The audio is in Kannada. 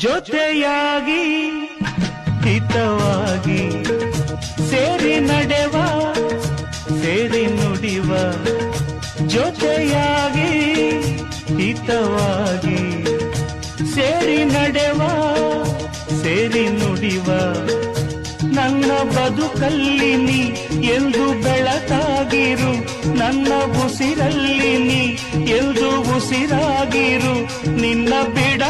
ಜೊತೆಯಾಗಿ ಹಿತವಾಗಿ ಸೇರಿ ನಡೆವ ಸೇರಿ ನುಡಿವ ಜೊತೆಯಾಗಿ ಹಿತವಾಗಿ ಸೇರಿ ನಡೆವ ಸೇರಿ ನುಡಿವ ನನ್ನ ಬದುಕಲ್ಲಿ ನೀ ಎಂದು ಬೆಳಕಾಗಿರು ನನ್ನ ಉಸಿರಲ್ಲಿ ನೀ ಎಂದು ಉಸಿರಾಗಿರು ನಿನ್ನ ಬಿಡ